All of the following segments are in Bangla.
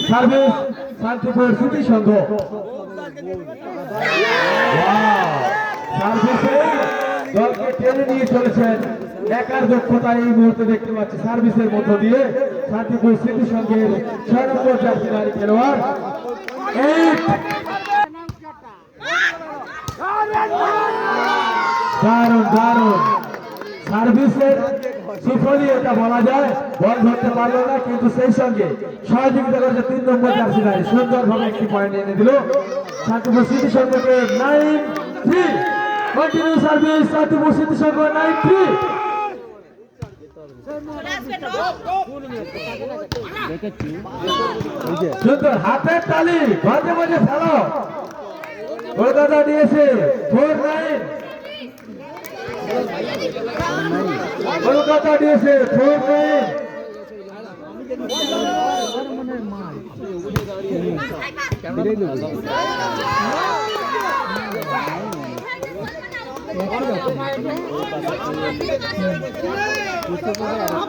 সার্ভিস শান্তিপুর সিটি সংঘ। সার্ভিসে দলকে টেনে নিয়ে চলেছেন, একার দক্ষতা এই মুহূর্তে দেখতে পাচ্ছি সার্ভিসের মধ্য দিয়ে শান্তিপুর সিটি সংঘের 6 নম্বর জার্সিধারী খেলোয়াড়। দারুণ দারুণ সার্ভিসের সুফলই এটা বলা যায়। বল ধরতে পারলো না, কিন্তু সেই সঙ্গে সহযোগিতা করেছে 3 নম্বর জার্সিধারী, সুন্দরভাবে একটি পয়েন্ট এনে দিল শান্তিপুর সিটি সংঘকে। 9-3 continue service Shantipur city Sangha 9-3। সুন্দর হাতের তালি মাঝে মাঝে ফেলো। কলকাতা দিয়েছে 4-9, কলকাতা দিয়েছে 4-9।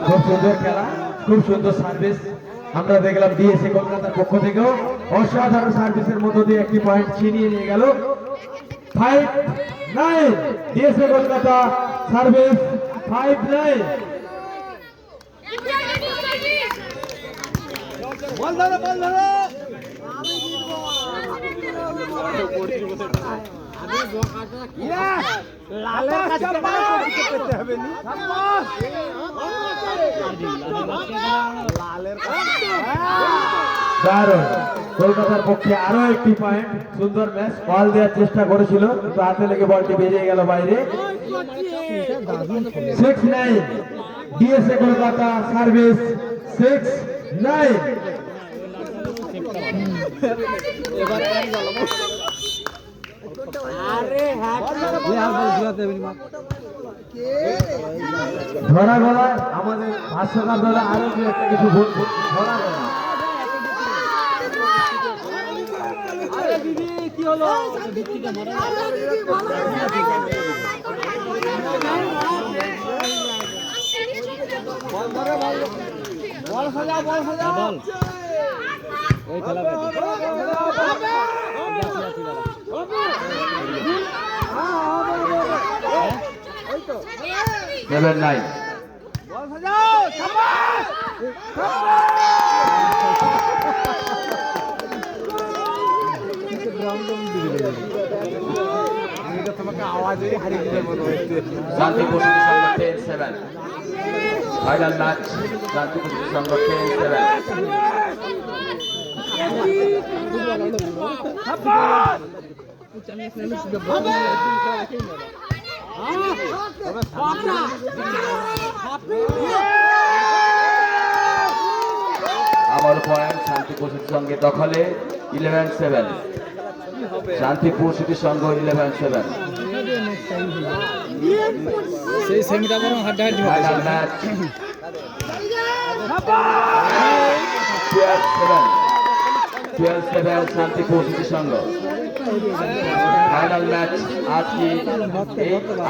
খুব সুন্দর খেলা, খুব সুন্দর সার্ভিস আমরা দেখলাম দিয়েছে কলকাতার পক্ষ থেকেও। অসাধারণ সার্ভিসের মধ্য দিয়ে একটি পয়েন্ট ছিনিয়ে নিয়ে গেল। 5-9 দিয়েছে কলকাতা, সার্ভিস 5-9। দারুণ, কলকাতার পক্ষে আরো একটি পয়েন্ট। সুন্দর ম্যাচ, বল দেওয়ার চেষ্টা করেছিল কিন্তু হাতে লেগে বলটি বেরিয়ে গেল বাইরে। 6-9 দিয়েছে কলকাতা, সার্ভিস 6-9। ধরা গলা আমাদের ভাষ্যকার দ্বারা আরো দু একটা কিছু ধরা গলা। কি হলো? বল সাজা, বল সাজা, বল ওই খেলা হবে। 7-9 বল সাজাও, শাবাশ তোমাকে আওয়াজে হারিয়ে দিলে মনে হচ্ছে। শান্তিপুর সিটি সংঘ 10-7 ফাইনাল ম্যাচ। শান্তিপুর সিটি সংঘ 10-7। আবার পয়েন্ট শান্তিপুর সিটি সংঘের দখলে 11-7। শান্তিপুর সিটি সংঘ 11-7। সেই সেমিটা বরং হাড্ডাহাড্ডি হবে। ফাইনাল ম্যাচ 12-7 শান্তিপুর সিটি সংঘ। ফাইনাল ম্যাচ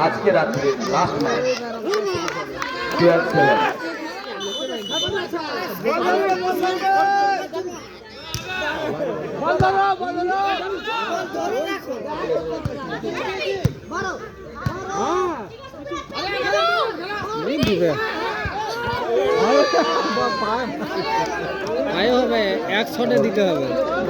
আজকে রাত্রে লাস্ট ম্যাচ 12-7। আয় হবে 1 শটে দিতে হবে।